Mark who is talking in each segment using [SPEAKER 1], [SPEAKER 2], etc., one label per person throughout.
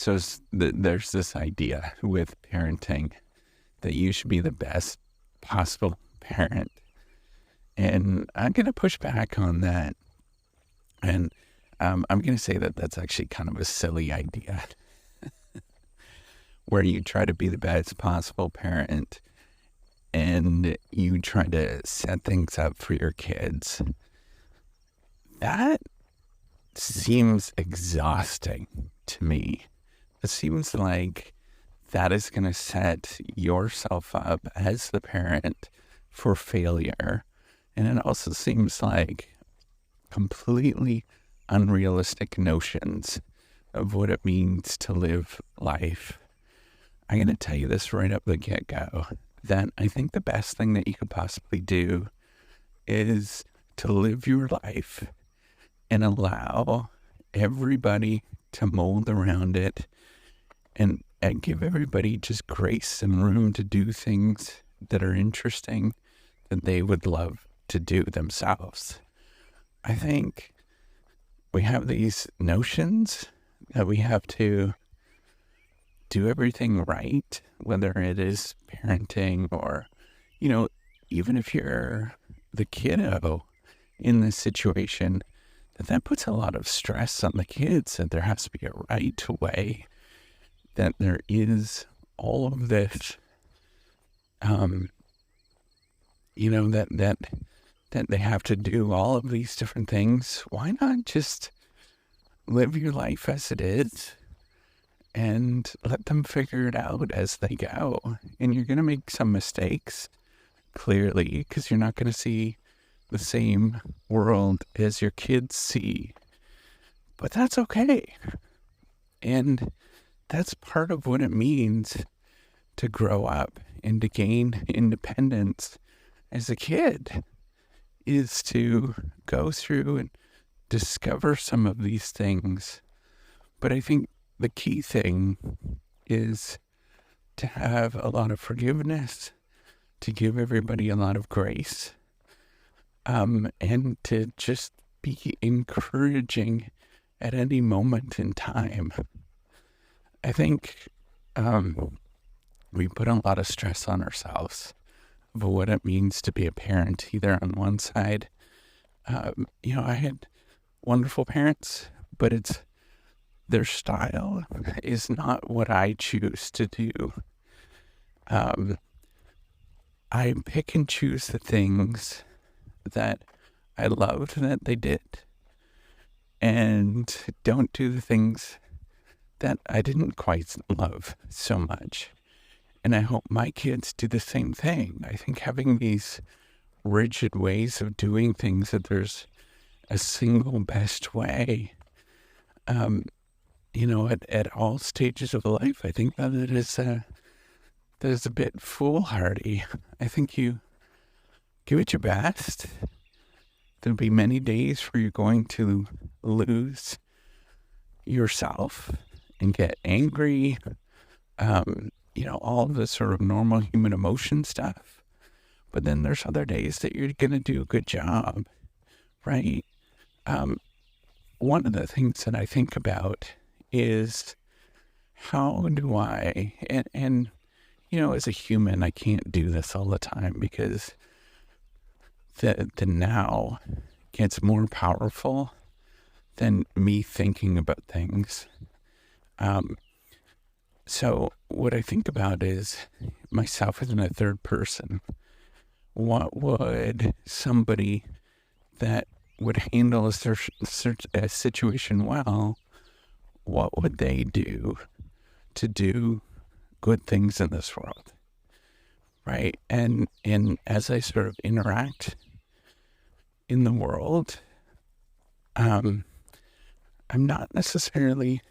[SPEAKER 1] There's this idea with parenting that you should be the best possible parent. And I'm going to push back on that. And I'm going to say that that's actually kind of a silly idea where you try to be the best possible parent and you try to set things up for your kids. That seems exhausting to me. It seems like that is going to set yourself up as the parent for failure. And it also seems like completely unrealistic notions of what it means to live life. I'm going to tell you this right up the get-go, that I think the best thing that you could possibly do is to live your life and allow everybody to mold around it and give everybody just grace and room to do things that are interesting that they would love to do themselves. I think we have these notions that we have to do everything right, whether it is parenting or, even if you're the kiddo in this situation, that puts a lot of stress on the kids, that there has to be a right way, that there is all of this, that they have to do all of these different things. Why not just live your life as it is and let them figure it out as they go? And you're going to make some mistakes, clearly, because you're not going to see the same world as your kids see. But that's okay. And that's part of what it means to grow up and to gain independence as a kid, is to go through and discover some of these things. But I think the key thing is to have a lot of forgiveness, to give everybody a lot of grace, and to just be encouraging at any moment in time. I think we put a lot of stress on ourselves of what it means to be a parent, either on one side. I had wonderful parents, but their style is not what I choose to do. I pick and choose the things that I loved that they did, and don't do the things that I didn't quite love so much. And I hope my kids do the same thing. I think having these rigid ways of doing things, that there's a single best way, at all stages of life, I think that it is that is a bit foolhardy. I think you give it your best. There'll be many days where you're going to lose yourself and get angry, all of the sort of normal human emotion stuff. But then there's other days that you're going to do a good job, right? One of the things that I think about is how do I, and as a human, I can't do this all the time because the now gets more powerful than me thinking about things. So what I think about is myself as in a third person. What would somebody that would handle a situation well, what would they do to do good things in this world, right? And as I sort of interact in the world, I'm not necessarily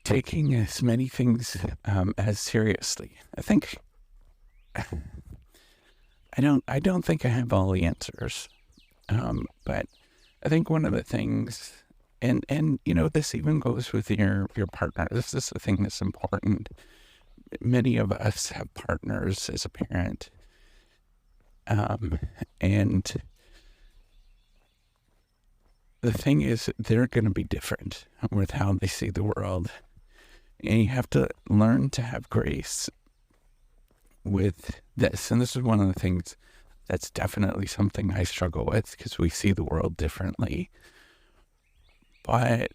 [SPEAKER 1] taking as many things as seriously. I think I don't think I have all the answers, but I think one of the things, and this even goes with your partner. This is the thing that's important. Many of us have partners as a parent, and the thing is, they're going to be different with how they see the world. And you have to learn to have grace with this. And this is one of the things that's definitely something I struggle with, because we see the world differently. But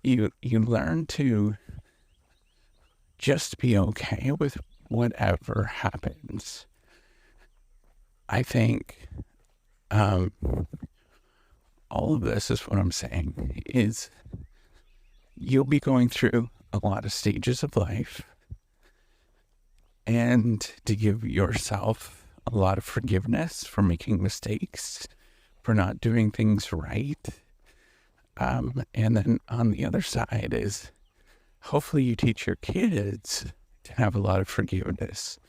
[SPEAKER 1] you learn to just be okay with whatever happens. I think all of this is what I'm saying is you'll be going through a lot of stages of life, and to give yourself a lot of forgiveness for making mistakes, for not doing things right. And then on the other side is hopefully you teach your kids to have a lot of forgiveness,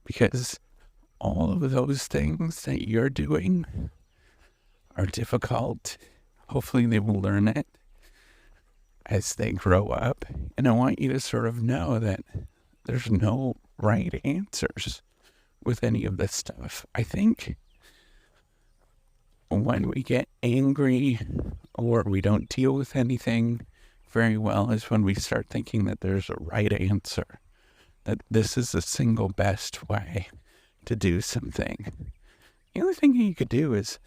[SPEAKER 1] because all of those things that you're doing are difficult. Hopefully they will learn it as they grow up. And I want you to sort of know that there's no right answers with any of this stuff. I think when we get angry or we don't deal with anything very well is when we start thinking that there's a right answer, that this is the single best way to do something. The only thing you could do is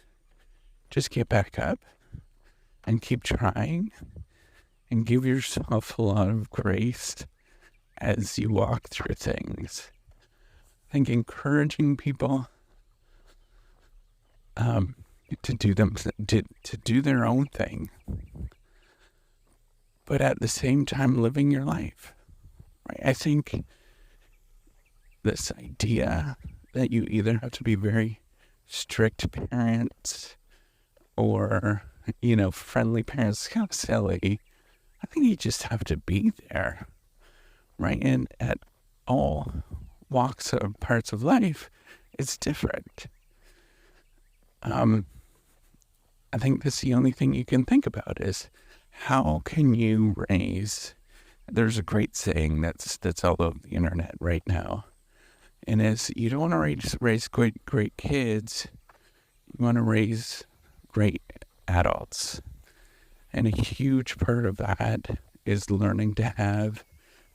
[SPEAKER 1] just get back up and keep trying and give yourself a lot of grace as you walk through things. I think encouraging people to do their own thing, but at the same time living your life. Right? I think this idea that you either have to be very strict parents or, friendly parents is kind of silly. I think you just have to be there, right? And at all walks of parts of life, it's different. I think that's the only thing you can think about is how can you raise. There's a great saying that's all over the internet right now, and is you don't want to raise great kids, you want to raise great adults. And a huge part of that is learning to have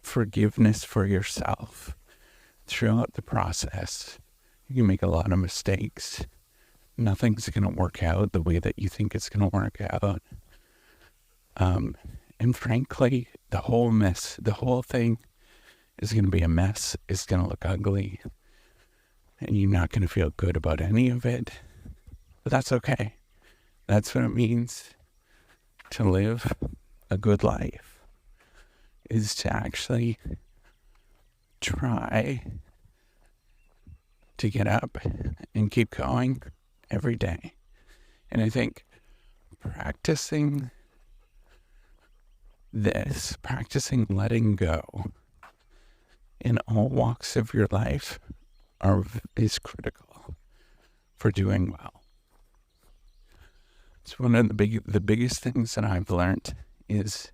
[SPEAKER 1] forgiveness for yourself throughout the process. You can make a lot of mistakes. Nothing's going to work out the way that you think it's going to work out. And frankly, the whole thing is going to be a mess. It's going to look ugly. And you're not going to feel good about any of it. But that's okay. That's what it means to live a good life, is to actually try to get up and keep going every day. And I think practicing letting go in all walks of your life is critical for doing well. It's one of the biggest things that I've learned is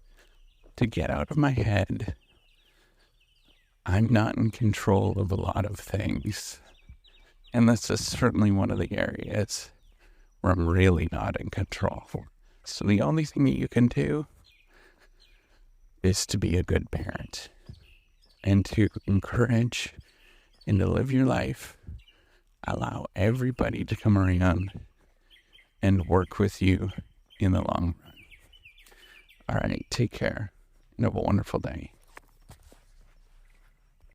[SPEAKER 1] to get out of my head. I'm not in control of a lot of things. And this is certainly one of the areas where I'm really not in control. So the only thing that you can do is to be a good parent and to encourage and to live your life. Allow everybody to come around and work with you in the long run. All right, take care and have a wonderful day.